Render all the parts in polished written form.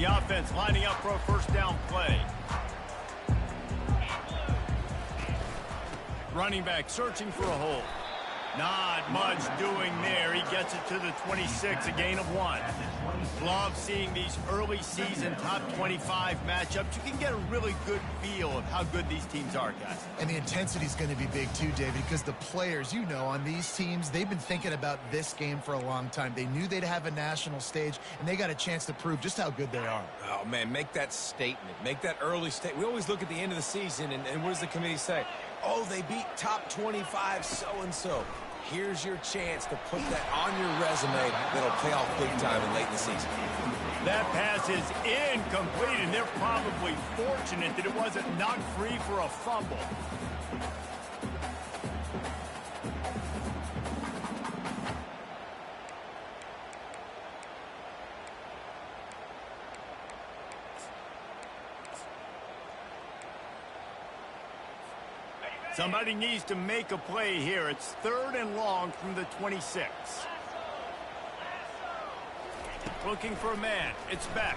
offense lining up for a first down play. Running back searching for a hole. Not much doing there. He gets it to the 26, a gain of 1. Love seeing these early season top 25 matchups. You can get a really good feel of how good these teams are, guys. And the intensity is going to be big too, David, because the players, you know, on these teams, they've been thinking about this game for a long time. They knew they'd have a national stage, and they got a chance to prove just how good they are. Oh, man, make that statement. Make that early statement. We always look at the end of the season, and what does the committee say? Oh, they beat top 25 so-and-so. Here's your chance to put that on your resume that'll pay off big time and late in the season. That pass is incomplete, and they're probably fortunate that it wasn't knocked free for a fumble. Somebody needs to make a play here. It's 3rd and long from the 26. Looking for a man. It's Beck.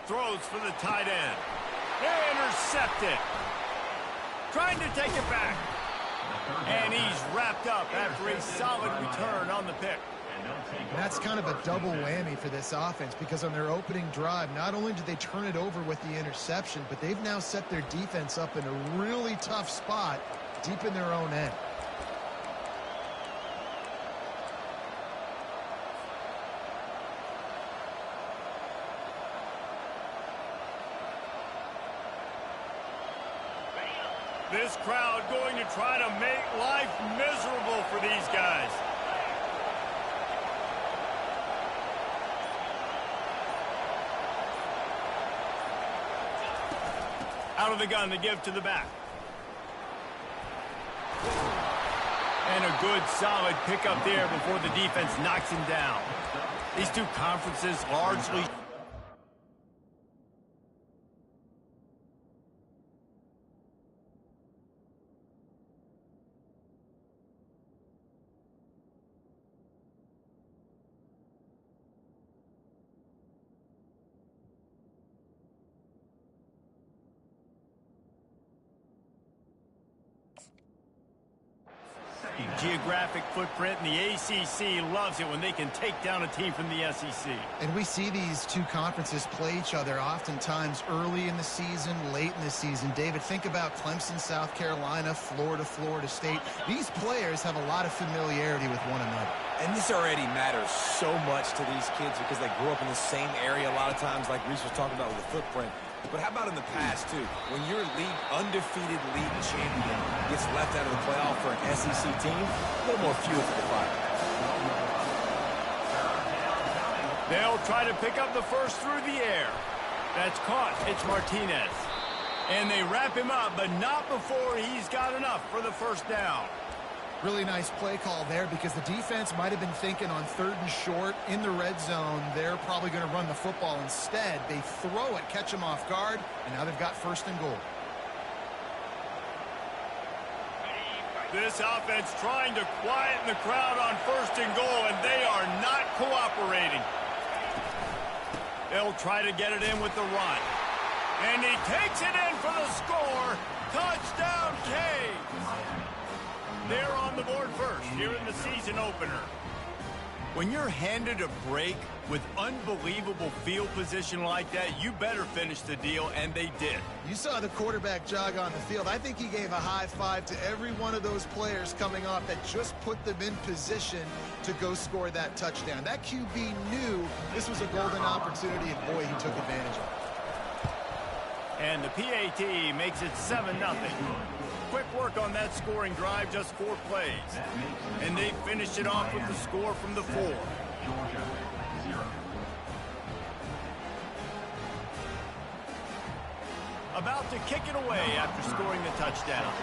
Throws for the tight end. Intercepted. Trying to take it back. And he's wrapped up after a solid return on the pick. That's kind of a double whammy for this offense because on their opening drive, not only did they turn it over with the interception, but they've now set their defense up in a really tough spot deep in their own end. This crowd going to try to make life miserable for these guys. Out of the gun to give to the back. And a good solid pickup there before the defense knocks him down. These two conferences largely... geographic footprint, and the ACC loves it when they can take down a team from the SEC. And we see these two conferences play each other oftentimes early in the season, late in the season. David, think about Clemson, South Carolina, Florida, Florida State. These players have a lot of familiarity with one another. And this already matters so much to these kids because they grew up in the same area a lot of times, like Reese was talking about with the footprint. But how about in the past, too? When your undefeated league champion gets left out of the playoff for an SEC team, a little more fuel for the fire. They'll try to pick up the first through the air. That's caught. It's Martinez. And they wrap him up, but not before he's got enough for the first down. Really nice play call there because the defense might have been thinking on 3rd and short in the red zone. They're probably going to run the football instead. They throw it, catch them off guard, and now they've got 1st and goal. This offense trying to quieten the crowd on 1st and goal, and they are not cooperating. They'll try to get it in with the run. And he takes it in for the score. Touchdown, Canes. They're on the board first here in the season opener. When you're handed a break with unbelievable field position like that, you better finish the deal, and they did. You saw the quarterback jog on the field. I think he gave a high five to every one of those players coming off that just put them in position to go score that touchdown. That QB knew this was a golden opportunity, and boy, he took advantage of it. And the PAT makes it 7-0. Quick work on that scoring drive, just 4 plays. And they finished it off with the score from the 4. About to kick it away after scoring the touchdown.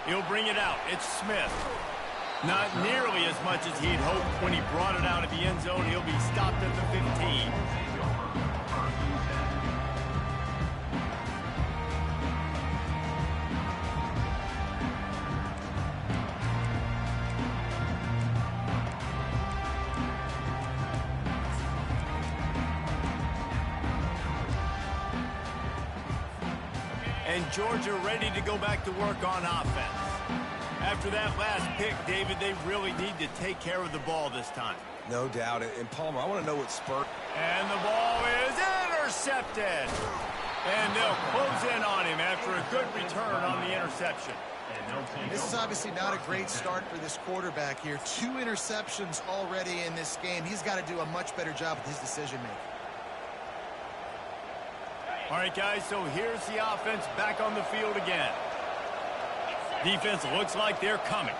He'll bring it out. It's Smith. Not nearly as much as he'd hoped when he brought it out of the end zone. He'll be stopped at the 15. Georgia ready to go back to work on offense. After that last pick, David, they really need to take care of the ball this time. No doubt. And Palmer, I want to know what spurred. And the ball is intercepted. And they'll close in on him after a good return on the interception. This is obviously not a great start for this quarterback here. 2 interceptions already in this game. He's got to do a much better job with his decision-making. All right, guys, so here's the offense back on the field again. Defense looks like they're coming.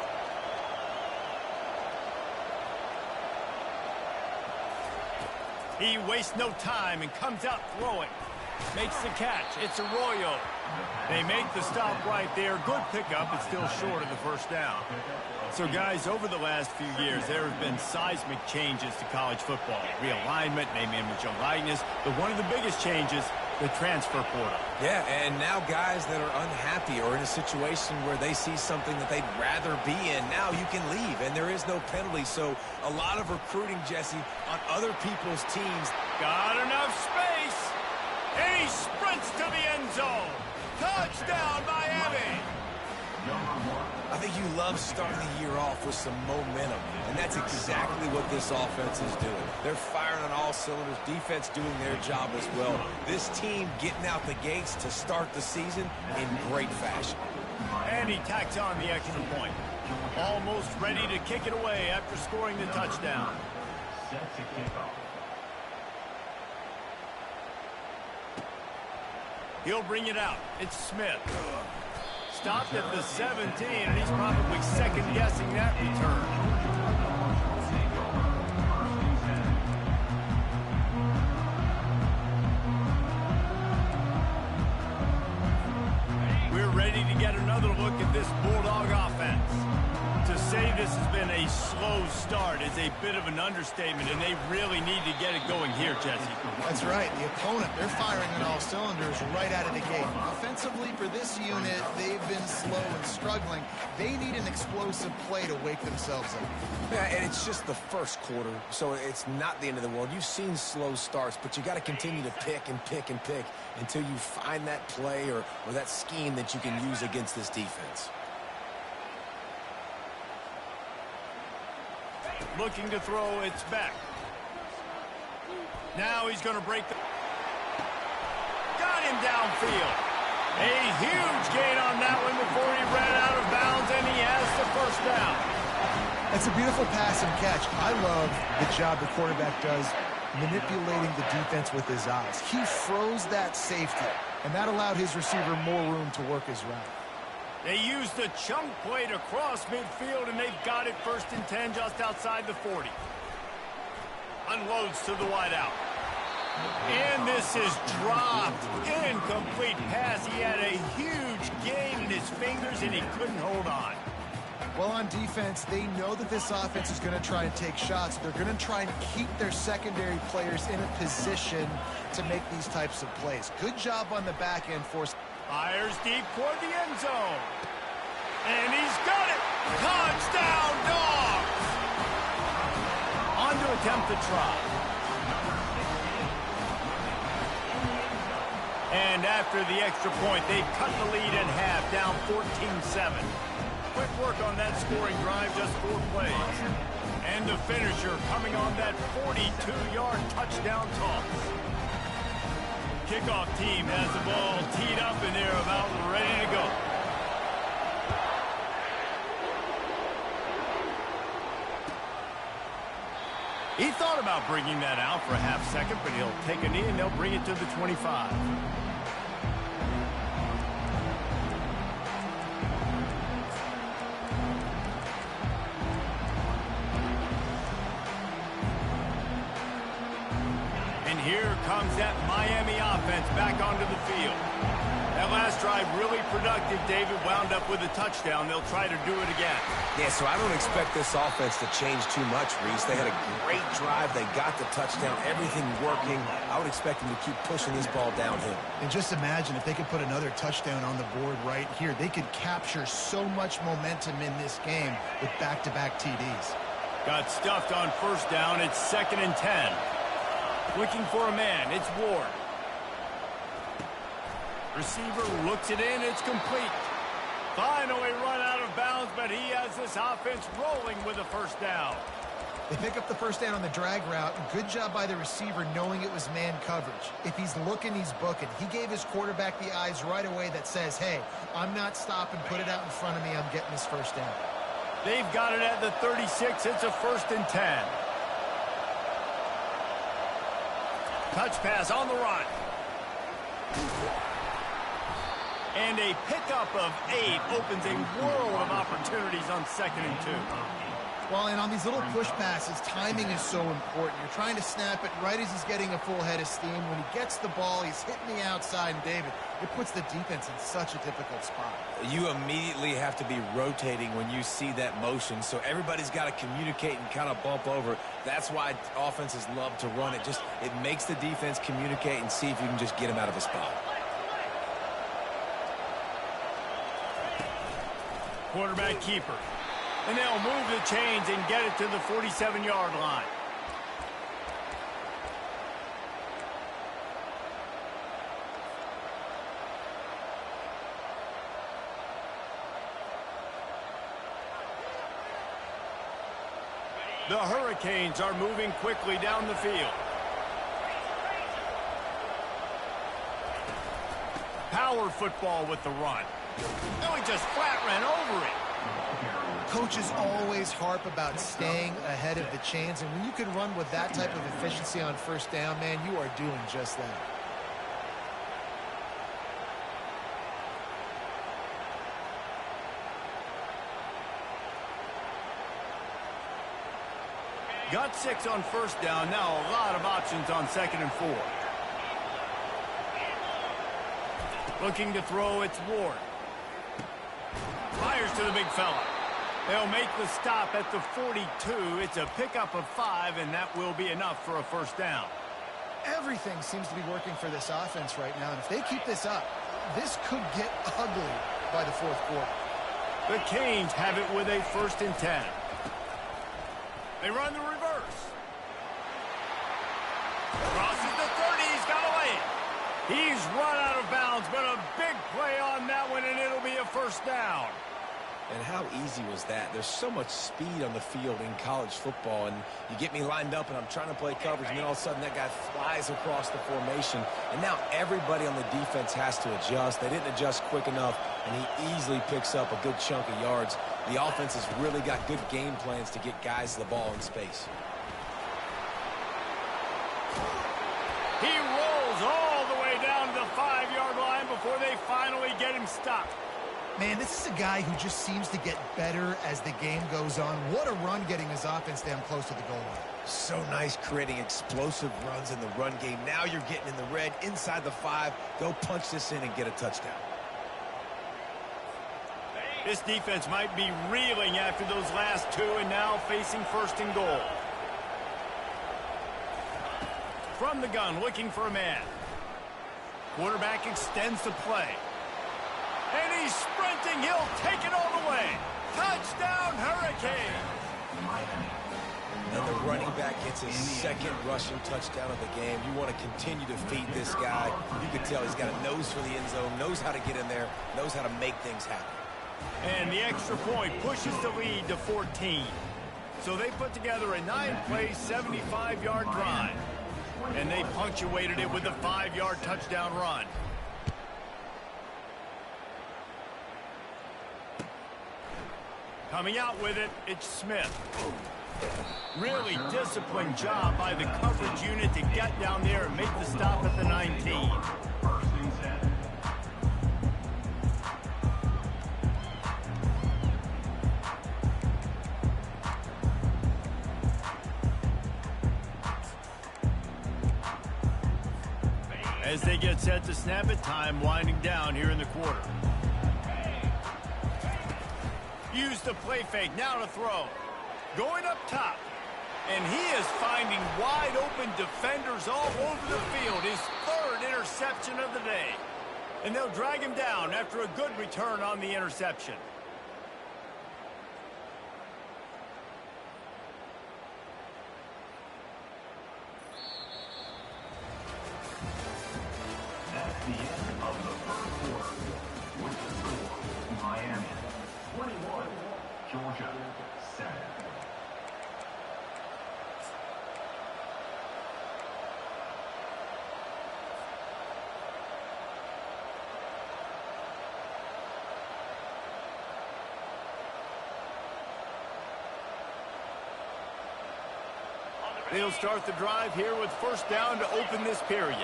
He wastes no time and comes out throwing. Makes the catch. It's Arroyo. They make the stop right there. Good pickup, but still short of the first down. So, guys, over the last few years, there have been seismic changes to college football. Realignment, name, image, and likeness. But one of the biggest changes, the transfer portal. Yeah, and now guys that are unhappy or in a situation where they see something that they'd rather be in, now you can leave, and there is no penalty. So a lot of recruiting, Jesse, on other people's teams. Got enough space, and he sprints to the end zone. Touchdown, Miami! I think you love starting the year off with some momentum, and that's exactly what this offense is doing. They're firing on all cylinders, defense doing their job as well. This team getting out the gates to start the season in great fashion. And he tacks on the extra point. Almost ready to kick it away after scoring the touchdown. He'll bring it out. It's Smith. Stopped at the 17, and he's probably second-guessing that return. We're ready to get another look at this Bulldog offense. To say this has been a slow start is a bit of an understatement, and they really need to get it going here, Jesse. That's right. The opponent, they're firing on all cylinders right out of the gate. Offensively, for this unit, they've been slow and struggling. They need an explosive play to wake themselves up. Yeah, and it's just the first quarter, so it's not the end of the world. You've seen slow starts, but you got to continue to pick and pick and pick until you find that play or that scheme that you can use against this defense. Looking to throw, it's back. Now he's going to break the... Got him downfield. A huge gain on that one before he ran out of bounds, and he has the first down. That's a beautiful pass and catch. I love the job the quarterback does manipulating the defense with his eyes. He froze that safety, and that allowed his receiver more room to work his route. They used the chunk play to cross midfield, and they've got it 1st and 10 just outside the 40. Unloads to the wideout. And this is dropped. Incomplete pass. He had a huge gain in his fingers, and he couldn't hold on. Well, on defense, they know that this offense is going to try and take shots. They're going to try and keep their secondary players in a position to make these types of plays. Good job on the back end for... Fires deep toward the end zone. And he's got it. Touchdown, Dogs. On to attempt the try. And after the extra point, they cut the lead in half, down 14-7. Quick work on that scoring drive, just 4 plays. And the finisher coming on that 42-yard touchdown toss. Kickoff team has the ball teed up, and they're about ready to go. He thought about bringing that out for a half second, but he'll take a knee, and they'll bring it to the 25. Here comes that Miami offense back onto the field. That last drive really productive. David wound up with a touchdown. They'll try to do it again. Yeah, so I don't expect this offense to change too much, Reese. They had a great drive. They got the touchdown. Everything working. I would expect them to keep pushing this ball downhill. And just imagine if they could put another touchdown on the board right here. They could capture so much momentum in this game with back-to-back TDs. Got stuffed on 1st down. It's 2nd and 10. Looking for a man. It's Ward. Receiver looks it in. It's complete. Finally run out of bounds, but he has this offense rolling with a first down. They pick up the first down on the drag route. Good job by the receiver knowing it was man coverage. If he's looking, he's booking. He gave his quarterback the eyes right away that says, hey, I'm not stopping. Put it out in front of me. I'm getting this first down. They've got it at the 36. It's a 1st and 10. Touch pass on the run. And a pickup of 8 opens a world of opportunities on 2nd and 2. Well, and on these little push passes, timing is so important. You're trying to snap it right as he's getting a full head of steam. When he gets the ball, he's hitting the outside, and David, it puts the defense in such a difficult spot. You immediately have to be rotating when you see that motion, so everybody's got to communicate and kind of bump over. That's why offenses love to run it. It makes the defense communicate and see if you can just get him out of a spot. Quarterback keeper. And they'll move the chains and get it to the 47-yard line. The Hurricanes are moving quickly down the field. Power football with the run. Oh, he just flat ran over it. Coaches always harp about staying ahead of the chains, and when you can run with that type of efficiency on first down, man, you are doing just that. Got 6 on first down. Now a lot of options on 2nd and 4. Looking to throw, it's Ward. Fires to the big fella. They'll make the stop at the 42. It's a pickup of 5, and that will be enough for a first down. Everything seems to be working for this offense right now, and if they keep this up, this could get ugly by the 4th quarter. The Canes have it with a 1st and 10. They run the reverse. Crosses the 30. He's got away. He's run out of bounds, but a big play on that one, and it'll be a first down. And how easy was that? There's so much speed on the field in college football, and you get me lined up, and I'm trying to play coverage, and then all of a sudden that guy flies across the formation, and now everybody on the defense has to adjust. They didn't adjust quick enough, and he easily picks up a good chunk of yards. The offense has really got good game plans to get guys the ball in space. He rolls all the way down to the 5-yard line before they finally get him stopped. Man, this is a guy who just seems to get better as the game goes on. What a run getting his offense down close to the goal line. So nice creating explosive runs in the run game. Now you're getting in the red, inside the 5. Go punch this in and get a touchdown. This defense might be reeling after those last 2 and now facing 1st and goal. From the gun, looking for a man. Quarterback extends the play. And he's sprinting. He'll take it all the way. Touchdown, Hurricane. And the running back gets his 2nd rushing touchdown of the game. You want to continue to feed this guy. You can tell he's got a nose for the end zone, knows how to get in there, knows how to make things happen. And the extra point pushes the lead to 14. So they put together a 9-play, 75-yard drive. And they punctuated it with a 5-yard touchdown run. Coming out with it, it's Smith. Really disciplined job by the coverage unit to get down there and make the stop at the 19. As they get set to snap it, time winding down here in the quarter. Use the play fake, now to throw. Going up top. And he is finding wide open defenders all over the field. His 3rd interception of the day. And they'll drag him down after a good return on the interception. That's the end of the first Georgia, set. They'll start the drive here with first down to open this period.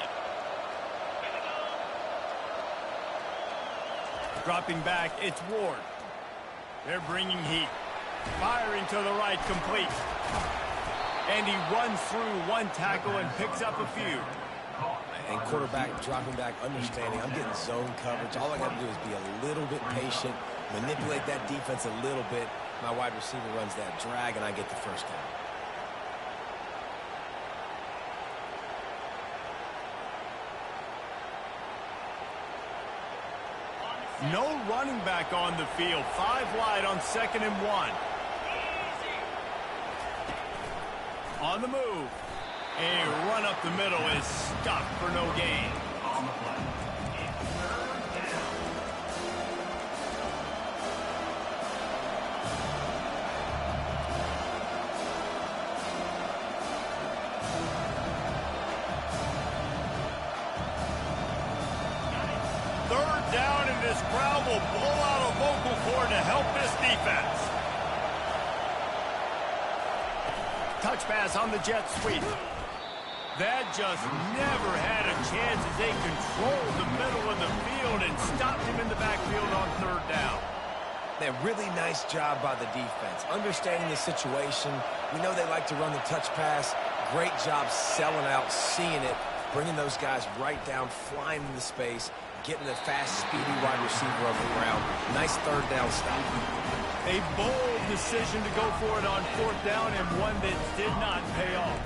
Dropping back, it's Ward. They're bringing heat. Firing to the right, complete. And he runs through one tackle and picks up a few. And quarterback dropping back, understanding I'm getting zone coverage. All I got to do is be a little bit patient, manipulate that defense a little bit. My wide receiver runs that drag, and I get the first down. No running back on the field. 5 wide on 2nd and 1. On the move. A run up the middle is stopped for no gain. On the play. Third down, and this crowd will blow out a vocal cord to help this defense. Touch pass on the jet sweep. That just never had a chance as they controlled the middle of the field and stopped him in the backfield on 3rd down. A really nice job by the defense, understanding the situation. We know they like to run the touch pass. Great job selling out, seeing it, bringing those guys right down, flying into space, getting a fast, speedy wide receiver over the ground. Nice 3rd down stop. A bold decision to go for it on 4th down, and one that did not pay off.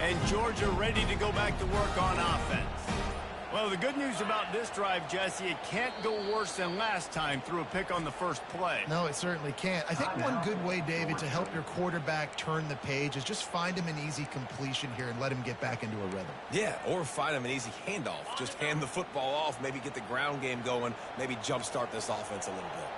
And Georgia ready to go back to work on offense. Well, the good news about this drive, Jesse, it can't go worse than last time through a pick on the first play. No, it certainly can't. I think one good way, David, to help your quarterback turn the page is just find him an easy completion here and let him get back into a rhythm. Yeah, or find him an easy handoff. Just hand the football off, maybe get the ground game going, maybe jumpstart this offense a little bit.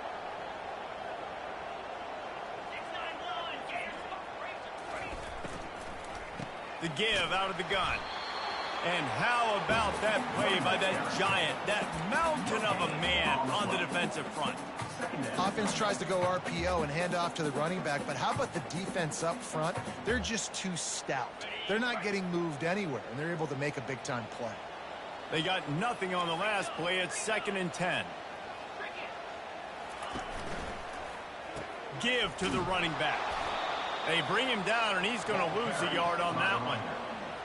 The give out of the gun. And how about that play by that giant, that mountain of a man on the defensive front? Offense tries to go RPO and hand off to the running back, but how about the defense up front? They're just too stout. They're not getting moved anywhere, and they're able to make a big-time play. They got nothing on the last play. It's 2nd and 10. Give to the running back. They bring him down, and he's going to lose a yard on that one.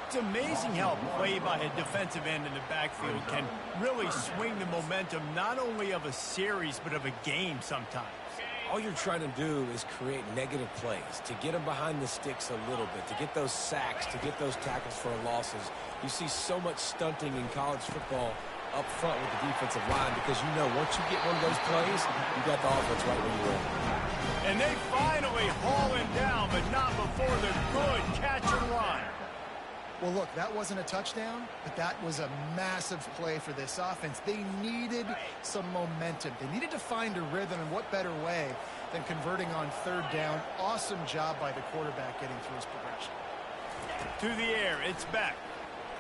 It's amazing how a play by a defensive end in the backfield can really swing the momentum not only of a series but of a game sometimes. All you're trying to do is create negative plays, to get them behind the sticks a little bit, to get those sacks, to get those tackles for losses. You see so much stunting in college football up front with the defensive line because you know once you get one of those plays, you got the offense right where you're at. And they finally haul him down, but not before the good catch and run. Well, look, that wasn't a touchdown, but that was a massive play for this offense. They needed some momentum. They needed to find a rhythm, and what better way than converting on 3rd down. Awesome job by the quarterback getting through his progression. To the air, it's Beck.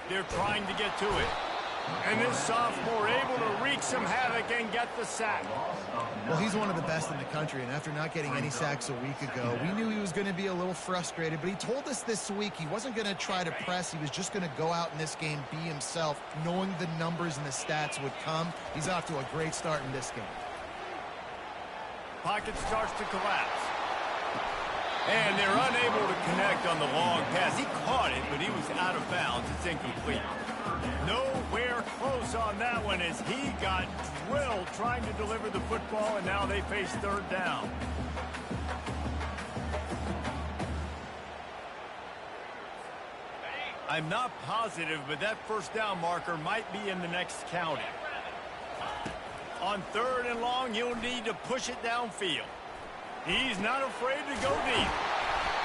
They're trying to get to it. And this sophomore able to wreak some havoc and get the sack. Well, he's one of the best in the country, and after not getting any sacks a week ago, we knew he was going to be a little frustrated, but he told us this week he wasn't going to try to press. He was just going to go out in this game, be himself, knowing the numbers and the stats would come. He's off to a great start in this game. Pocket starts to collapse. And they're unable to connect on the long pass. He caught it, but he was out of bounds. It's incomplete. Nowhere close on that one as he got drilled trying to deliver the football, and now they face 3rd down. I'm not positive, but that first down marker might be in the next county. On 3rd and long, he'll need to push it downfield. He's not afraid to go deep.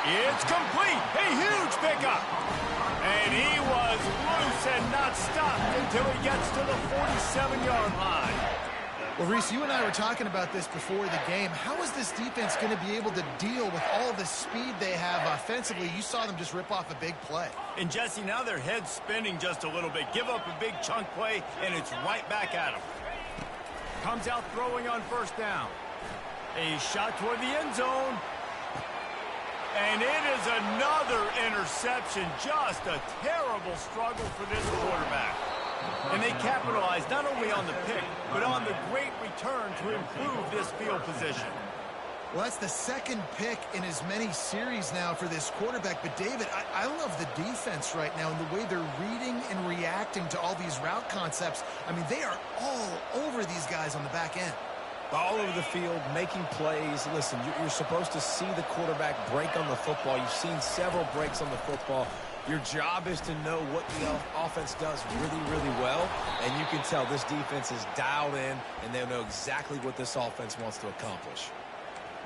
It's complete. A huge pickup. And he was loose and not stopped until he gets to the 47-yard line. Well, Reese, you and I were talking about this before the game. How is this defense going to be able to deal with all the speed they have offensively? You saw them just rip off a big play. And, Jesse, now their head's spinning just a little bit. Give up a big chunk play, and it's right back at them. Comes out throwing on first down. A shot toward the end zone. And it is another interception. Just a terrible struggle for this quarterback. And they capitalized not only on the pick, but on the great return to improve this field position. Well, that's the second pick in as many series now for this quarterback. But, David, I love the defense right now and the way they're reading and reacting to all these route concepts. I mean, they are all over these guys on the back end. All over the field, making plays. Listen, you're supposed to see the quarterback break on the football. You've seen several breaks on the football. Your job is to know what the offense does really, really well, and you can tell this defense is dialed in, and they know exactly what this offense wants to accomplish.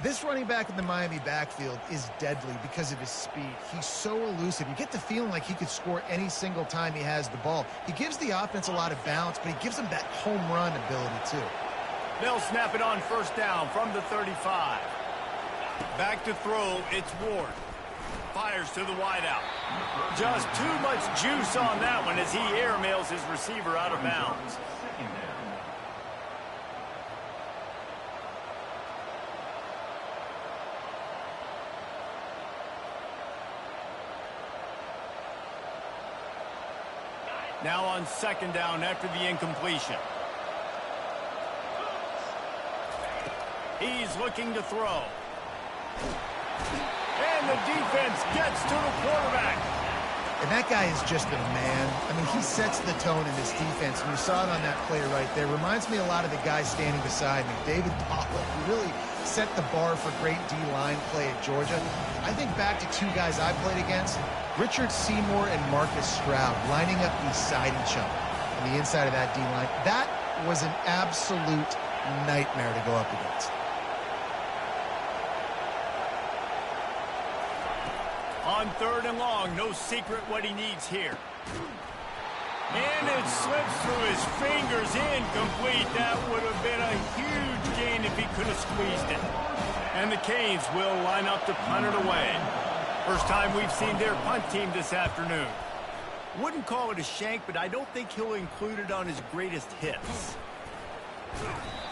This running back in the Miami backfield is deadly because of his speed. He's so elusive. You get the feeling like he could score any single time he has the ball. He gives the offense a lot of balance, but he gives them that home run ability, too. They'll snap it on first down from the 35. Back to throw, it's Ward. Fires to the wideout. Just too much juice on that one as he airmails his receiver out of bounds. Now on second down after the incompletion. He's looking to throw. And the defense gets to the quarterback. And that guy is just a man. I mean, he sets the tone in this defense. And you saw it on that play right there. Reminds me a lot of the guy standing beside me, David Pollack, who really set the bar for great D-line play at Georgia. I think back to two guys I played against, Richard Seymour and Marcus Stroud, lining up beside each other on the inside of that D-line. That was an absolute nightmare to go up against. On third and long, no secret what he needs here. And it slips through his fingers, incomplete. That would have been a huge gain if he could have squeezed it. And the Canes will line up to punt it away. First time we've seen their punt team this afternoon. Wouldn't call it a shank, but I don't think he'll include it on his greatest hits.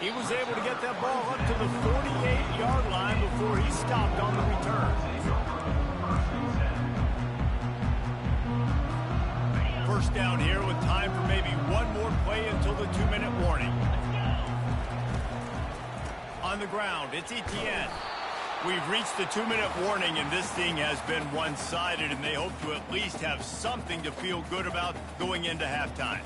He was able to get that ball up to the 48-yard line before he stopped on the return. First down here with time for maybe one more play until the 2-minute warning. On the ground, it's Etienne. We've reached the 2-minute warning, and this thing has been one-sided, and they hope to at least have something to feel good about going into halftime.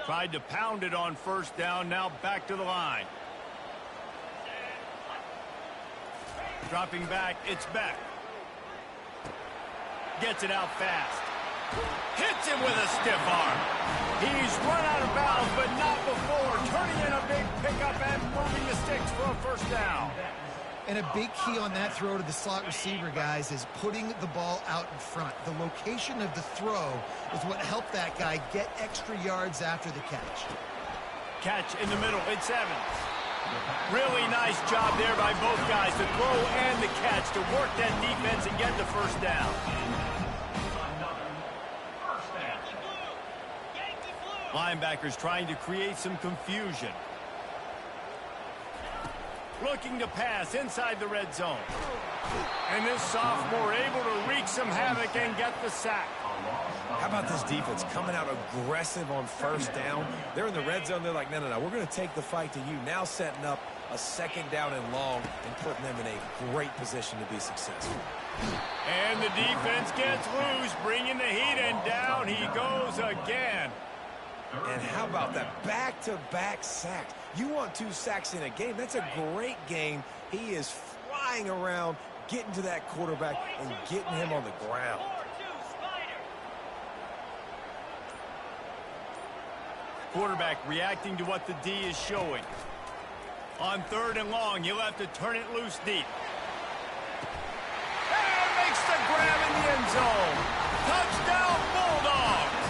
Tried to pound it on first down, now back to the line. Dropping back, it's Beck. Gets it out fast. Hits him with a stiff arm. He's run out of bounds, but not before. Turning in a big pickup and moving the sticks for a first down. And a big key on that throw to the slot receiver, guys, is putting the ball out in front. The location of the throw is what helped that guy get extra yards after the catch. Catch in the middle, it's Evans. Really nice job there by both guys, the throw and the catch, to work that defense and get the first down. Linebackers trying to create some confusion. Looking to pass inside the red zone. And this sophomore able to wreak some havoc and get the sack. How about this defense coming out aggressive on first down? They're in the red zone. They're like, no, we're going to take the fight to you. Now setting up a second down and long and putting them in a great position to be successful. And the defense gets loose, bringing the heat, and down he goes again. And how about that back-to-back sacks? You want 2 sacks in a game. That's a great game. He is flying around, getting to that quarterback and getting him on the ground. Quarterback reacting to what the D is showing. On 3rd and long, he'll have to turn it loose deep. And makes the grab in the end zone. Touchdown, Bulldogs!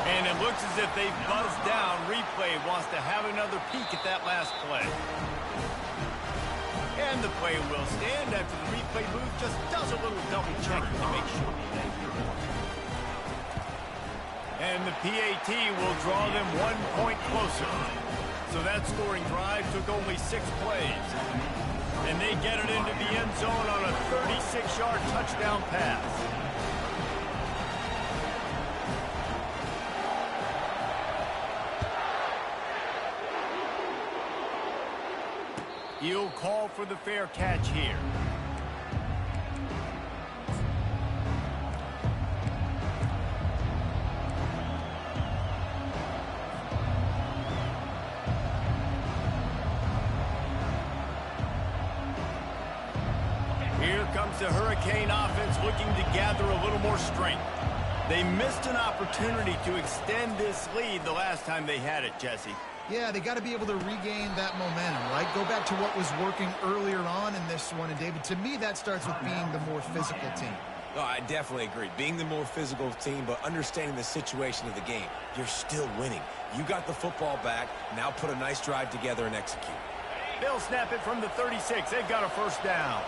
And it looks as if they've buzzed down. Replay wants to have another peek at that last play. And the play will stand after the replay booth just does a little double checking to make sure. And the PAT will draw them 1 point closer. So that scoring drive took only 6 plays. And they get it into the end zone on a 36-yard touchdown pass. He'll call for the fair catch here. Here comes the Hurricane offense looking to gather a little more strength. They missed an opportunity to extend this lead the last time they had it, Jesse. Yeah, they got to be able to regain that momentum, right? Go back to what was working earlier on in this one. And, David, to me, that starts with being the more physical team. Oh, I definitely agree. Being the more physical team, but understanding the situation of the game. You're still winning. You got the football back. Now put a nice drive together and execute. They'll snap it from the 36. They've got a first down.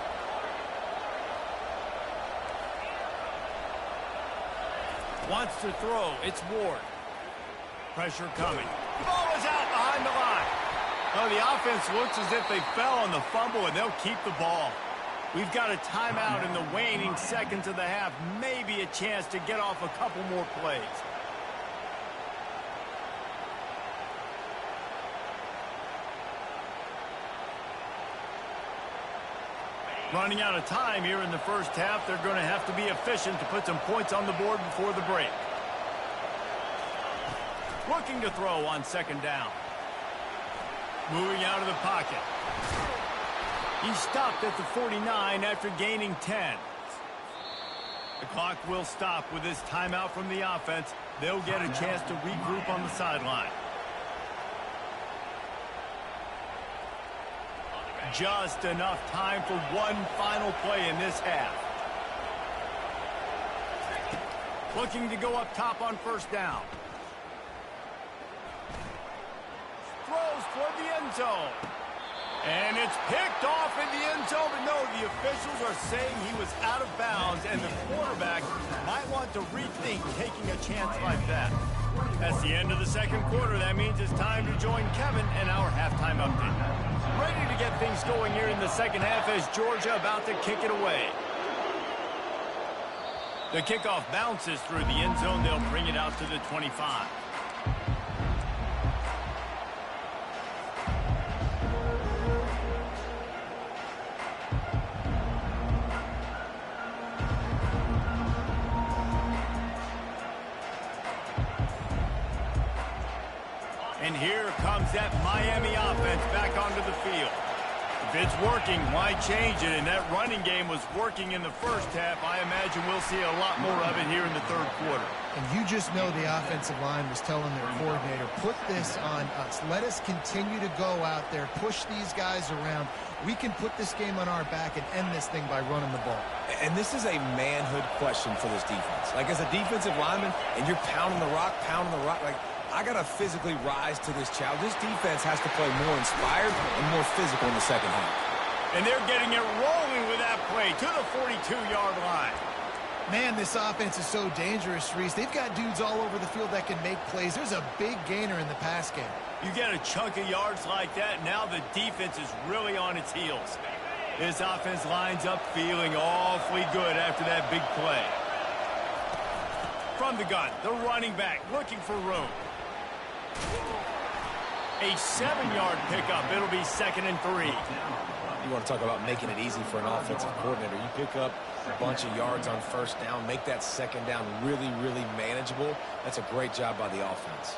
Wants to throw. It's Ward. Pressure coming. Ball is out behind the line. Oh, the offense looks as if they fell on the fumble, and they'll keep the ball. We've got a timeout in the waning seconds of the half. Maybe a chance to get off a couple more plays. Running out of time here in the first half. They're going to have to be efficient to put some points on the board before the break. Looking to throw on 2nd down. Moving out of the pocket. He stopped at the 49 after gaining 10. The clock will stop with this timeout from the offense. They'll get a chance to regroup on the sideline. Just enough time for one final play in this half. Looking to go up top on 1st down. Throws toward the end zone. And it's picked off in the end zone. But no, the officials are saying he was out of bounds, and the quarterback might want to rethink taking a chance like that. That's the end of the 2nd quarter. That means it's time to join Kevin and our halftime update. Ready to get things going here in the 2nd half as Georgia about to kick it away. The kickoff bounces through the end zone. They'll bring it out to the 25. And here comes that Miami offense back onto the field. If it's working, why change it? And that running game was working in the first half. I imagine we'll see a lot more of it here in the 3rd quarter. And you just know the offensive line was telling their coordinator, put this on us. Let us continue to go out there, push these guys around. We can put this game on our back and end this thing by running the ball. And this is a manhood question for this defense. Like, as a defensive lineman, and you're pounding the rock, like, I got to physically rise to this challenge. This defense has to play more inspired and more physical in the 2nd half. And they're getting it rolling with that play to the 42-yard line. Man, this offense is so dangerous, Reese. They've got dudes all over the field that can make plays. There's a big gainer in the pass game. You get a chunk of yards like that, now the defense is really on its heels. This offense lines up feeling awfully good after that big play. From the gun, the running back looking for room. A 7-yard pickup. It'll be 2nd and 3. You want to talk about making it easy for an offensive coordinator. You pick up a bunch of yards on 1st down, make that 2nd down really, really manageable. That's a great job by the offense.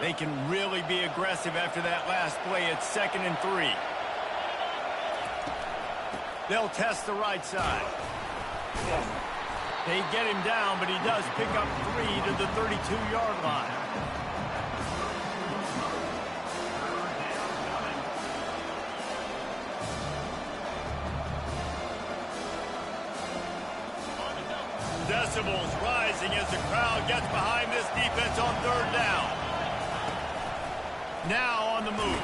They can really be aggressive after that last play. It's 2nd and 3. They'll test the right side. They get him down, but he does pick up 3 to the 32-yard line. Decibels rising as the crowd gets behind this defense on 3rd down. Now on the move.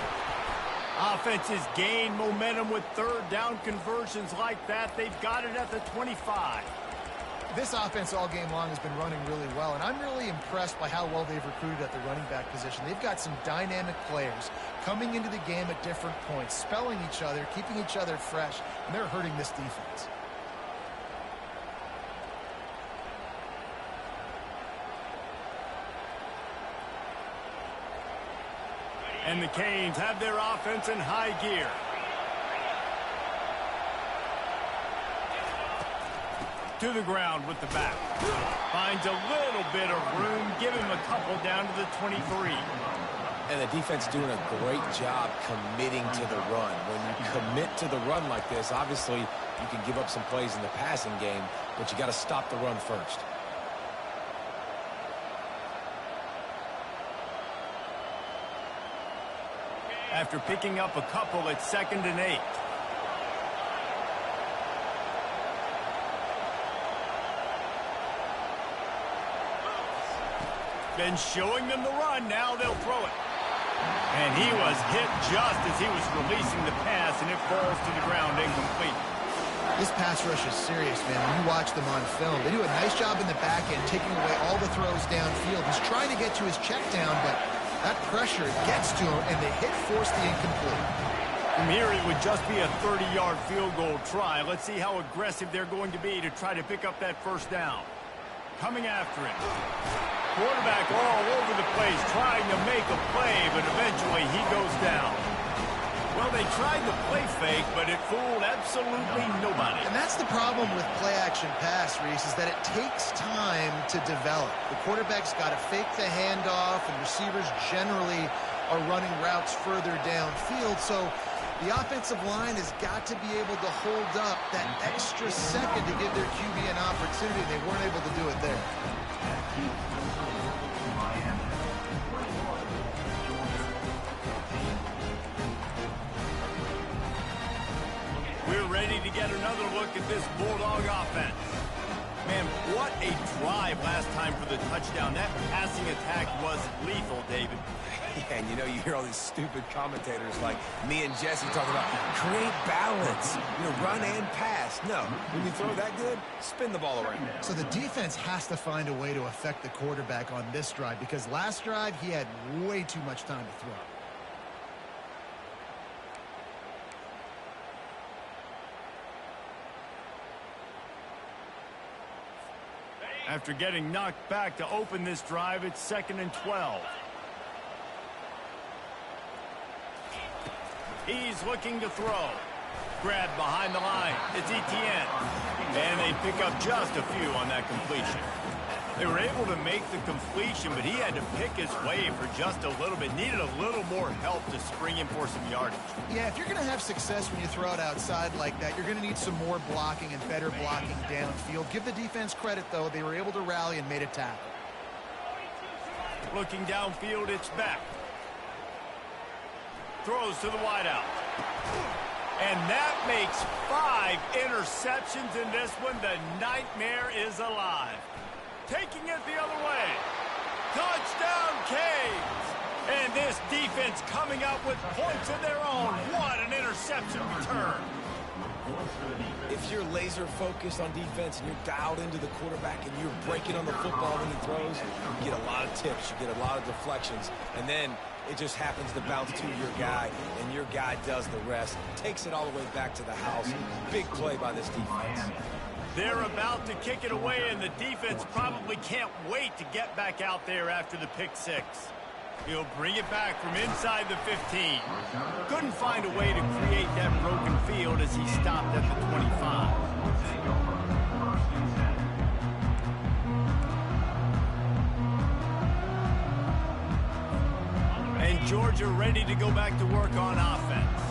Offenses gain momentum with 3rd down conversions like that. They've got it at the 25. This offense all game long has been running really well, and I'm really impressed by how well they've recruited at the running back position. They've got some dynamic players coming into the game at different points, spelling each other, keeping each other fresh, and they're hurting this defense. And the Canes have their offense in high gear. To the ground with the back. Finds a little bit of room. Give him a couple down to the 23. And the defense doing a great job committing to the run. When you commit to the run like this, obviously you can give up some plays in the passing game, but you got to stop the run first. After picking up a couple, it's 2nd and 8. Been showing them the run. Now they'll throw it. And he was hit just as he was releasing the pass, and it falls to the ground incomplete. This pass rush is serious, man. When you watch them on film, they do a nice job in the back end, taking away all the throws downfield. He's trying to get to his check down, but that pressure gets to him, and the hit forced the incomplete. From here, it would just be a 30-yard field goal try. Let's see how aggressive they're going to be to try to pick up that 1st down. Coming after him. Quarterback all over the place, trying to make a play, but eventually he goes down. Well, they tried the play fake, but it fooled absolutely nobody. And that's the problem with play-action pass, Reese, is that it takes time to develop. The quarterback's got to fake the handoff, and receivers generally are running routes further downfield. So the offensive line has got to be able to hold up that extra second to give their QB an opportunity. They weren't able to do it there. We're ready to get another look at this Bulldog offense. Man, what a drive last time for the touchdown. That passing attack was lethal, David. Yeah, and you know, you hear all these stupid commentators like me and Jesse talking about create balance, run and pass. No, when you throw that good, spin the ball around. So the defense has to find a way to affect the quarterback on this drive, because last drive he had way too much time to throw. After getting knocked back to open this drive, it's 2nd and 12. He's looking to throw. Grabbed behind the line. It's Etienne. And they pick up just a few on that completion. They were able to make the completion, but he had to pick his way for just a little bit. Needed a little more help to spring him for some yardage. Yeah, if you're going to have success when you throw it outside like that, you're going to need some more blocking and better blocking downfield. Give the defense credit, though. They were able to rally and made a tackle. Looking downfield, it's Beck. Throws to the wideout. And that makes 5 interceptions in this one. The nightmare is alive. Taking it the other way. Touchdown, Canes! And this defense coming up with points of their own. What an interception return. If you're laser focused on defense and you're dialed into the quarterback and you're breaking on the football when he throws, you get a lot of tips, you get a lot of deflections, and then it just happens to bounce to your guy, and your guy does the rest, takes it all the way back to the house. Big play by this defense. They're about to kick it away, and the defense probably can't wait to get back out there after the pick six. He'll bring it back from inside the 15. Couldn't find a way to create that broken field as he stopped at the 25. Georgia ready to go back to work on offense.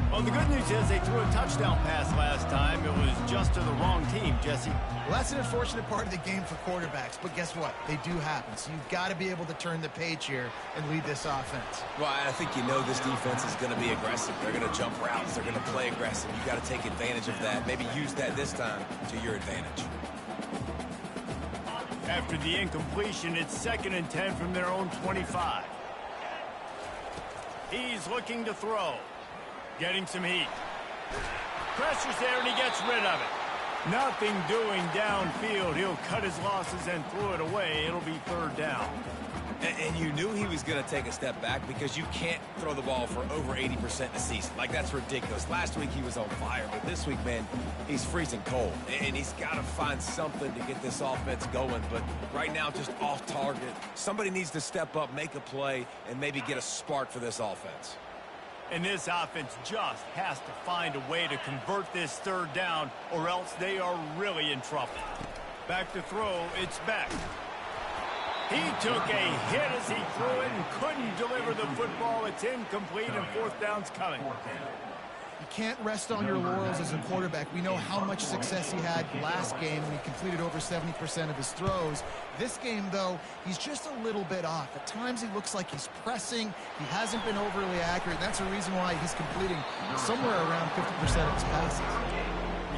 Well, the good news is they threw a touchdown pass last time. It was just to the wrong team, Jesse. Well, that's an unfortunate part of the game for quarterbacks, but guess what? They do happen, so you've got to be able to turn the page here and lead this offense. Well, I think you know this defense is going to be aggressive. They're going to jump routes. They're going to play aggressive. You've got to take advantage of that. Maybe use that this time to your advantage. After the incompletion, it's 2nd and 10 from their own 25. He's looking to throw. Getting some heat. Pressure's there, and he gets rid of it. Nothing doing downfield. He'll cut his losses and throw it away. It'll be 3rd down. And you knew he was going to take a step back because you can't throw the ball for over 80% in a season. Like, that's ridiculous. Last week he was on fire, but this week, man, he's freezing cold. And he's got to find something to get this offense going. But right now, just off target. Somebody needs to step up, make a play, and maybe get a spark for this offense. And this offense just has to find a way to convert this 3rd down, or else they are really in trouble. Back to throw, it's Beck. He took a hit as he threw it and couldn't deliver the football. It's incomplete, and 4th down's coming. You can't rest on your laurels as a quarterback. We know how much success he had last game when he completed over 70% of his throws. This game, though, he's just a little bit off. At times, he looks like he's pressing. He hasn't been overly accurate. That's a reason why he's completing somewhere around 50% of his passes.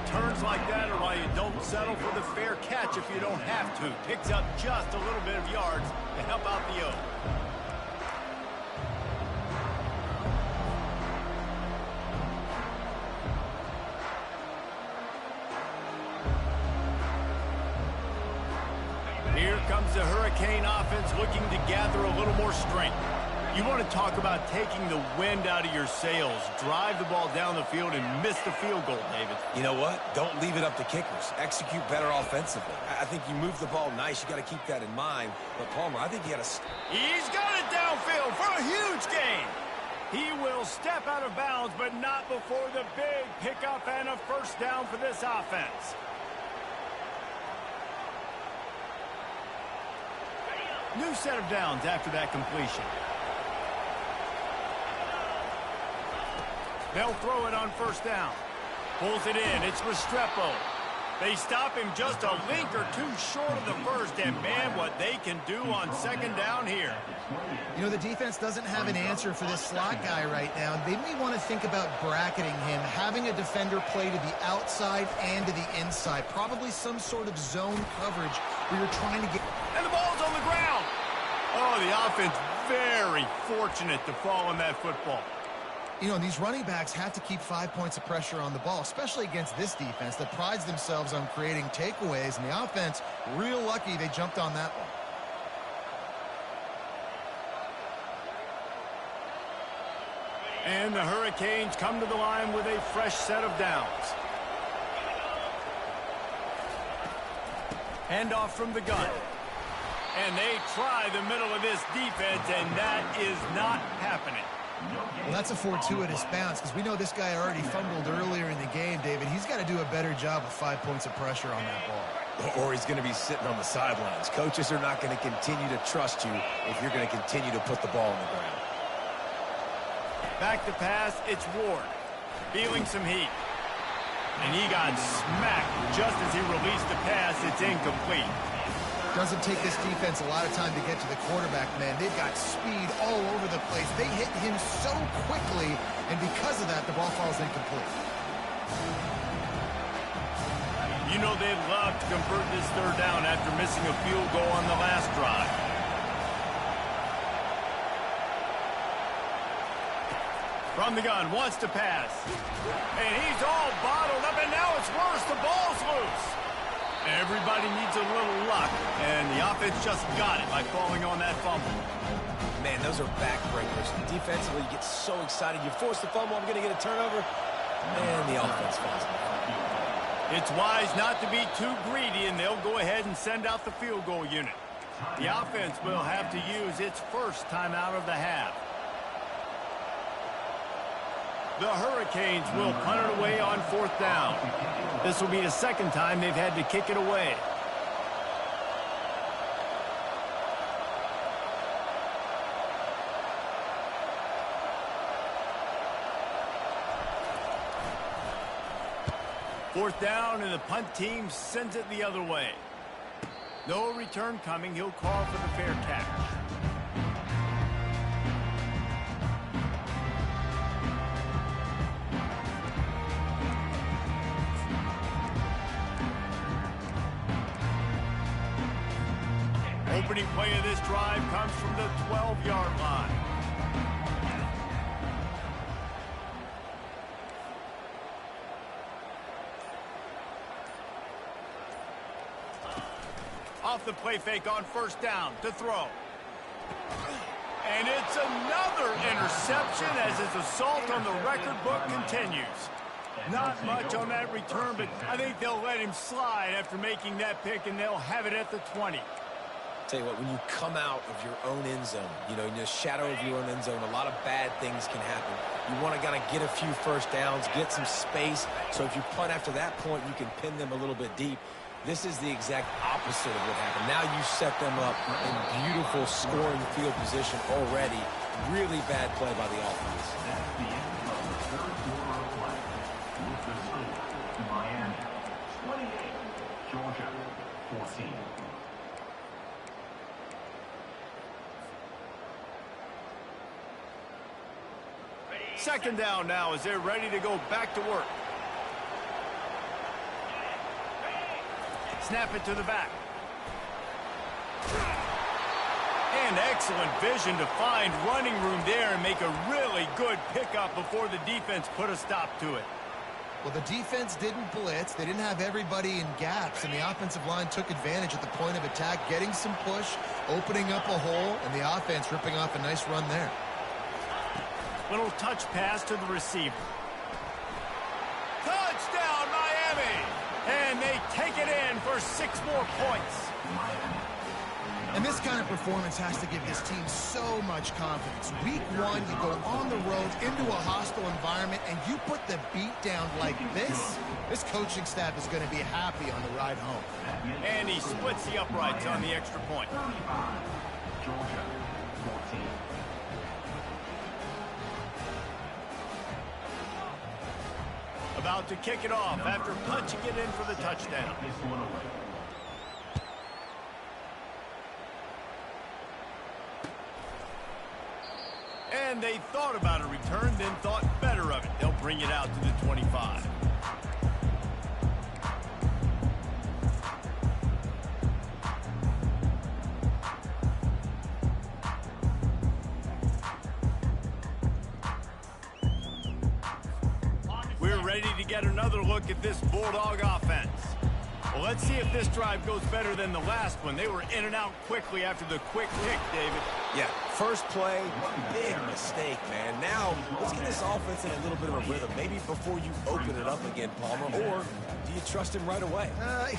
Returns like that are why you don't settle for the fair catch if you don't have to. Picks up just a little bit of yards to help out the O. Here comes the Hurricane offense looking to gather a little more strength. You want to talk about taking the wind out of your sails. Drive the ball down the field and miss the field goal, David. You know what? Don't leave it up to kickers. Execute better offensively. I think you move the ball nice. You got to keep that in mind. But Palmer, I think you got to... He's got it downfield for a huge gain. He will step out of bounds, but not before the big pickup and a 1st down for this offense. New set of downs after that completion. They'll throw it on 1st down. Pulls it in. It's Restrepo. They stop him just a link or two short of the 1st, and man, what they can do on 2nd down here. You know, the defense doesn't have an answer for this slot guy right now. They may want to think about bracketing him, having a defender play to the outside and to the inside. Probably some sort of zone coverage where you're trying to get... And the ball's on the ground. Oh, the offense very fortunate to fall on that football. You know, these running backs have to keep 5 points of pressure on the ball, especially against this defense that prides themselves on creating takeaways. And the offense, real lucky they jumped on that one. And the Hurricanes come to the line with a fresh set of downs. Handoff from the gun. And they try the middle of this defense, and that is not happening. Well, that's a fortuitous bounce because we know this guy already fumbled earlier in the game, David. He's got to do a better job with 5 points of pressure on that ball. Or he's going to be sitting on the sidelines. Coaches are not going to continue to trust you if you're going to continue to put the ball on the ground. Back to pass, it's Ward. Feeling some heat. And he got smacked just as he released the pass. It's incomplete. Doesn't take this defense a lot of time to get to the quarterback, man. They've got speed all over the place. They hit him so quickly, and because of that, the ball falls incomplete. You know they'd love to convert this 3rd down after missing a field goal on the last drive. From the gun, wants to pass. And he's all bottled up, and now it's worse. The ball's loose. Everybody needs a little luck, and the offense just got it by falling on that fumble. Man, those are backbreakers. Defensively, you get so excited. You force the fumble, I'm going to get a turnover, and the offense falls. It's wise not to be too greedy, and they'll go ahead and send out the field goal unit. The offense will have to use its 1st timeout of the half. The Hurricanes will punt it away on 4th down. This will be the 2nd time they've had to kick it away. Fourth down, and the punt team sends it the other way. No return coming. He'll call for the fair catch. Opening play of this drive comes from the 12-yard line. Off the play fake on first down to throw. And it's another interception as his assault on the record book continues. Not much on that return, but I think they'll let him slide after making that pick, and they'll have it at the 20. Tell you what, when you come out of your own end zone, you know, in the shadow of your own end zone, a lot of bad things can happen. You want to kind of get a few first downs, get some space, so if you punt after that point, you can pin them a little bit deep. This is the exact opposite of what happened. Now you set them up in beautiful scoring field position already. Really bad play by the offense. That's the end of the third quarter of play. With the score, Miami 28, Georgia 14. Second down now as they're ready to go back to work. Snap it to the back. And excellent vision to find running room there and make a really good pickup before the defense put a stop to it. Well, the defense didn't blitz. They didn't have everybody in gaps, and the offensive line took advantage at the point of attack, getting some push, opening up a hole, and the offense ripping off a nice run there. Little touch pass to the receiver. Touchdown, Miami! And they take it in for 6 more points. And this kind of performance has to give this team so much confidence. Week 1, you go on the road into a hostile environment, and you put the beat down like this. This coaching staff is going to be happy on the ride home. And he splits the uprights on the extra point. 35, Georgia 14. About to kick it off after punching it in for the touchdown. This one away. And they thought about a return, then thought better of it. They'll bring it out to the 25. We're ready to get another look at this Bulldog offense. Well, let's see if this drive goes better than the last one. They were in and out quickly after the quick kick, David. Yeah, first play, big mistake, man. Now, let's get this offense in a little bit of a rhythm. Maybe before you open it up again, Palmer, or do you trust him right away?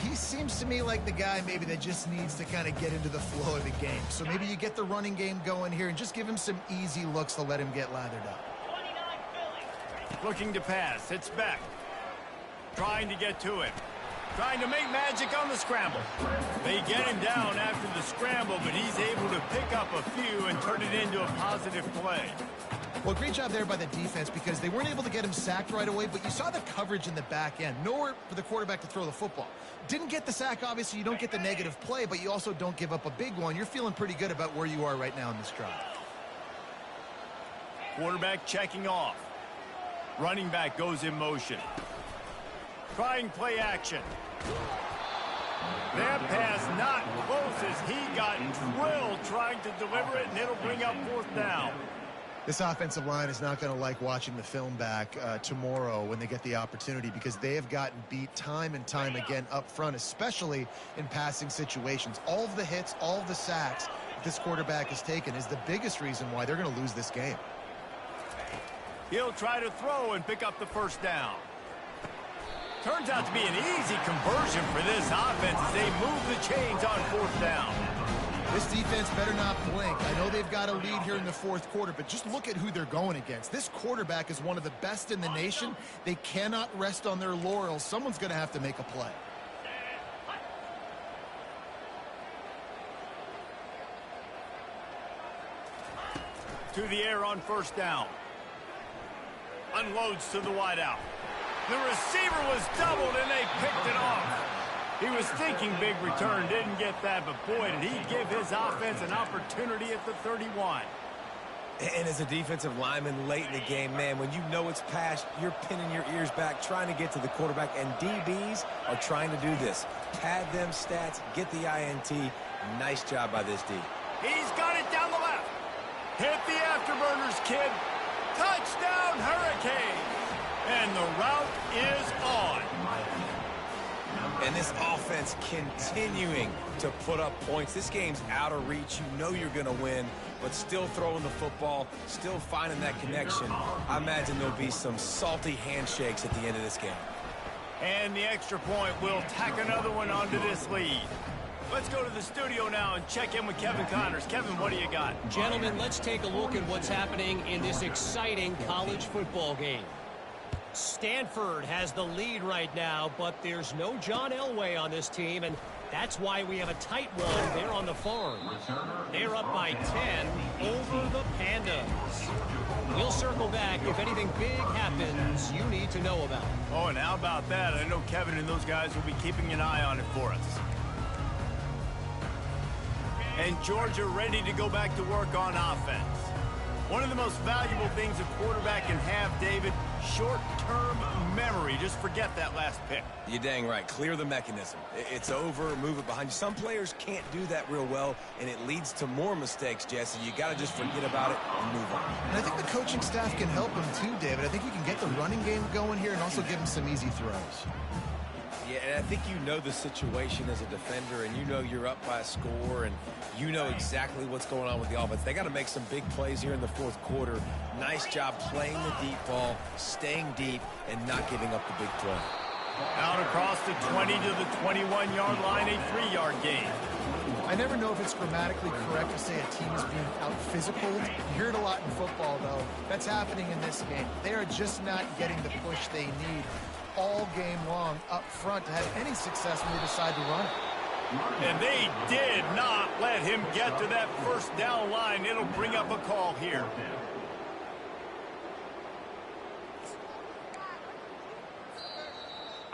He seems to me like the guy maybe that just needs to kind of get into the flow of the game. So maybe you get the running game going here and just give him some easy looks to let him get lathered up. Looking to pass. It's back. Trying to get to it. Trying to make magic on the scramble. They get him down after the scramble, but he's able to pick up a few and turn it into a positive play. Well, great job there by the defense because they weren't able to get him sacked right away, but you saw the coverage in the back end. Nowhere for the quarterback to throw the football. Didn't get the sack, obviously. You don't get the negative play, but you also don't give up a big one. You're feeling pretty good about where you are right now in this drive. Quarterback checking off. Running back goes in motion. Trying play action. That pass not close as he got drilled trying to deliver it, and it'll bring up fourth down. This offensive line is not going to like watching the film back tomorrow when they get the opportunity because they have gotten beat time and time again up front, especially in passing situations. All of the hits, all of the sacks that this quarterback has taken is the biggest reason why they're going to lose this game. He'll try to throw and pick up the first down. Turns out to be an easy conversion for this offense as they move the chains on fourth down. This defense better not blink. I know they've got a lead here in the fourth quarter, but just look at who they're going against. This quarterback is one of the best in the nation. They cannot rest on their laurels. Someone's going to have to make a play. To the air on first down. Unloads to the wideout. The receiver was doubled, and they picked it off. He was thinking big return, didn't get that, but boy, did he give his offense an opportunity at the 31. And as a defensive lineman late in the game, man, when you know it's passed, you're pinning your ears back, trying to get to the quarterback, and DBs are trying to do this. Pad them stats, get the INT. Nice job by this D. He's got it down the left. Hit the afterburners, kid. Touchdown, Hurricanes. And the route is on. And this offense continuing to put up points. This game's out of reach. You know you're going to win, but still throwing the football, still finding that connection. I imagine there'll be some salty handshakes at the end of this game. And the extra point will tack another one onto this lead. Let's go to the studio now and check in with Kevin Connors. Kevin, what do you got? Gentlemen, let's take a look at what's happening in this exciting college football game. Stanford has the lead right now, but there's no John Elway on this team, and that's why we have a tight one there on the farm. They're up by 10 over the Pandas. We'll circle back if anything big happens you need to know about. Oh, and how about that? I know Kevin and those guys will be keeping an eye on it for us. And Georgia ready to go back to work on offense. One of the most valuable things a quarterback can have, David, short-term memory. Just forget that last pick. You're dang right. Clear the mechanism. It's over, move it behind you. Some players can't do that real well, and it leads to more mistakes, Jesse. You got to just forget about it and move on. And I think the coaching staff can help him too, David. I think you can get the running game going here and also give him some easy throws. Yeah, and I think you know the situation as a defender, and you know you're up by a score, and you know exactly what's going on with the offense. They got to make some big plays here in the fourth quarter. Nice job playing the deep ball, staying deep, and not giving up the big play. Out across the 20 to the 21-yard line, a 3-yard gain. I never know if it's grammatically correct to say a team is being out-physicaled. You hear it a lot in football, though. That's happening in this game. They are just not getting the push they need all game long up front to have any success when they decide to run it. And they did not let him get to that first down line. It'll bring up a call here.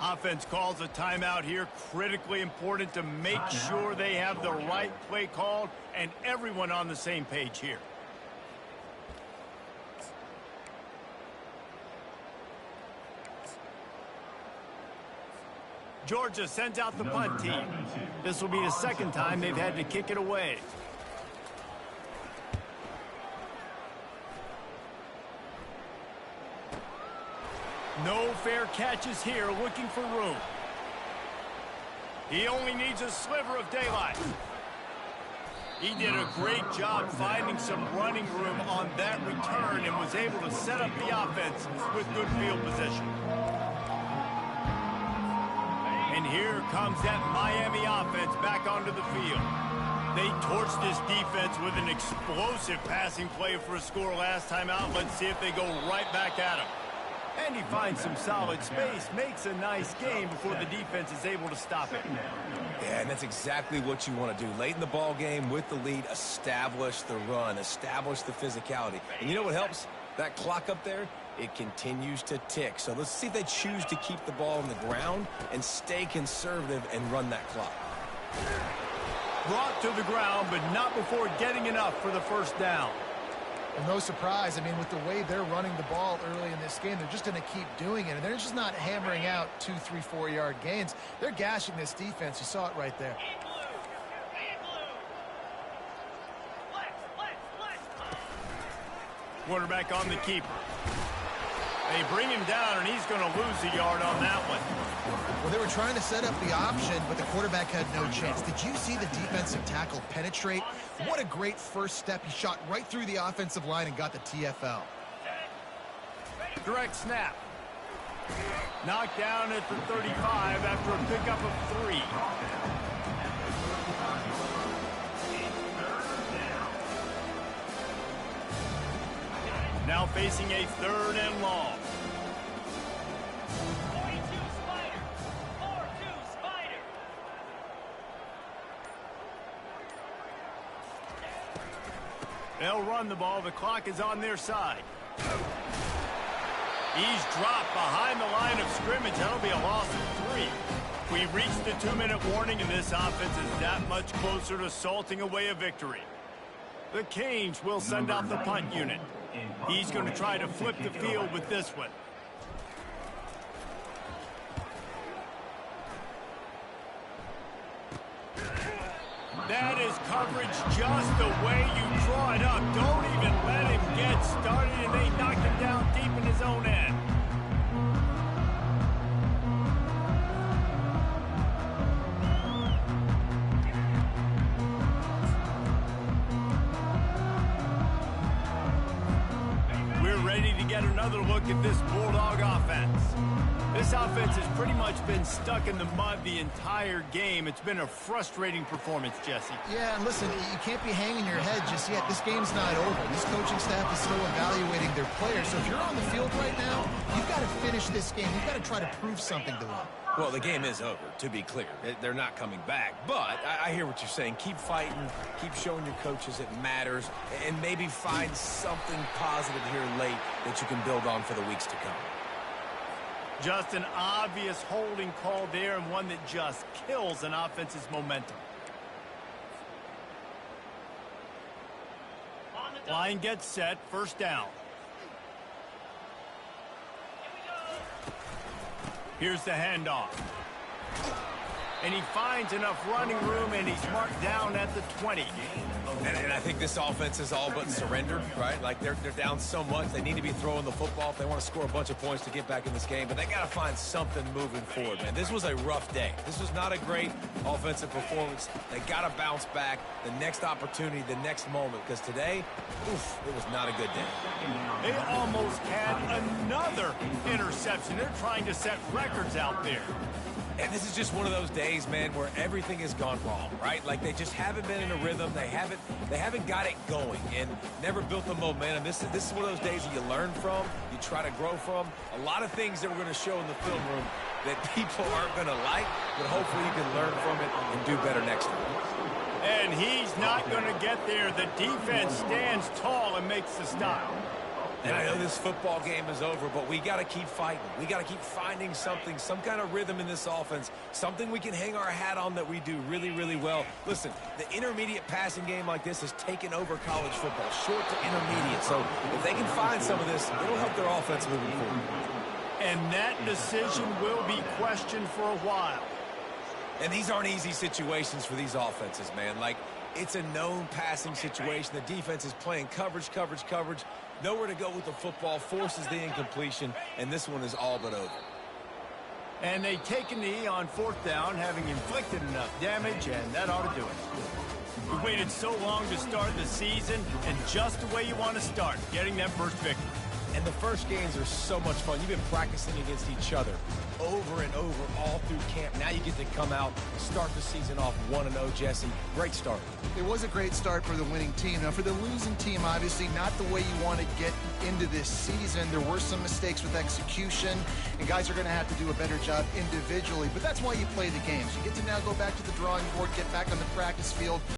Offense calls a timeout here. Critically important to make sure they have the right play called and everyone on the same page here. Georgia sends out the punt team. This will be the second time they've had to kick it away. No fair catches here, looking for room. He only needs a sliver of daylight. He did a great job finding some running room on that return and was able to set up the offense with good field position. And here comes that Miami offense back onto the field. They torched this defense with an explosive passing play for a score last time out. Let's see if they go right back at him. And he finds some solid space, makes a nice game before the defense is able to stop it. Yeah, and that's exactly what you want to do. Late in the ball game with the lead, establish the run, establish the physicality. And you know what helps? That clock up there, it continues to tick. So let's see if they choose to keep the ball on the ground and stay conservative and run that clock. Brought to the ground, but not before getting enough for the first down. Well, no surprise. I mean, with the way they're running the ball early in this game, they're just going to keep doing it. And they're just not hammering out 2, 3, 4-yard gains. They're gashing this defense. You saw it right there. Quarterback on the keeper. They bring him down, and he's going to lose a yard on that one. Well, they were trying to set up the option, but the quarterback had no chance. Did you see the defensive tackle penetrate? What a great first step. He shot right through the offensive line and got the TFL. Direct snap. Knocked down at the 35 after a pickup of 3. Now facing a 3rd and long. 42 Spider. 4-2 Spider. They'll run the ball. The clock is on their side. He's dropped behind the line of scrimmage. That'll be a loss of 3. We reached the 2-minute warning, and this offense is that much closer to salting away a victory. The Canes will send out the punt unit. He's going to try to flip the field with this one. That is coverage just the way you draw it up. Don't even let him get started, and they knock him down deep in his own end. We're ready to get another look at this Bulldog offense. This offense has pretty much been stuck in the mud the entire game. It's been a frustrating performance, Jesse. Yeah, and listen, you can't be hanging your head just yet. This game's not over. This coaching staff is still evaluating their players. So if you're on the field right now, you've got to finish this game. You've got to try to prove something to them. Well, the game is over, to be clear. They're not coming back. But I hear what you're saying. Keep fighting. Keep showing your coaches it matters. And maybe find something positive here late that you can build on for the weeks to come. Just an obvious holding call there, and one that just kills an offense's momentum. Line gets set, first down. Here's the handoff. And he finds enough running room, and he's marked down at the 20. And I think this offense is all but surrendered, right? Like, they're down so much. They need to be throwing the football if they want to score a bunch of points to get back in this game. But they got to find something moving forward, man. This was a rough day. This was not a great offensive performance. They got to bounce back the next opportunity, the next moment. Because today, oof, it was not a good day. They almost had another interception. They're trying to set records out there. And this is just one of those days, man, where everything has gone wrong, right? Like, they just haven't been in a rhythm. They haven't got it going and never built the momentum. This is one of those days that you learn from, you try to grow from. A lot of things that we're going to show in the film room that people aren't going to like, but hopefully you can learn from it and do better next time. And he's not going to get there. The defense stands tall and makes the stop. And I know this football game is over, but we got to keep fighting. We got to keep finding something, some kind of rhythm in this offense, something we can hang our hat on that we do really, really well. Listen, the intermediate passing game like this has taken over college football, short to intermediate. So if they can find some of this, it'll help their offense moving forward. And that decision will be questioned for a while. And these aren't easy situations for these offenses, man. Like, it's a known passing situation. The defense is playing coverage. Nowhere to go with the football, forces the incompletion, and this one is all but over. And they take a knee on fourth down, having inflicted enough damage, and that ought to do it. We waited so long to start the season, and just the way you want to start, getting that first victory. And the first games are so much fun. You've been practicing against each other over and over all through camp. Now you get to come out, start the season off 1-0, Jesse. Great start. It was a great start for the winning team. Now, for the losing team, obviously not the way you want to get into this season. There were some mistakes with execution, and guys are going to have to do a better job individually. But that's why you play the games. You get to now go back to the drawing board, get back on the practice field.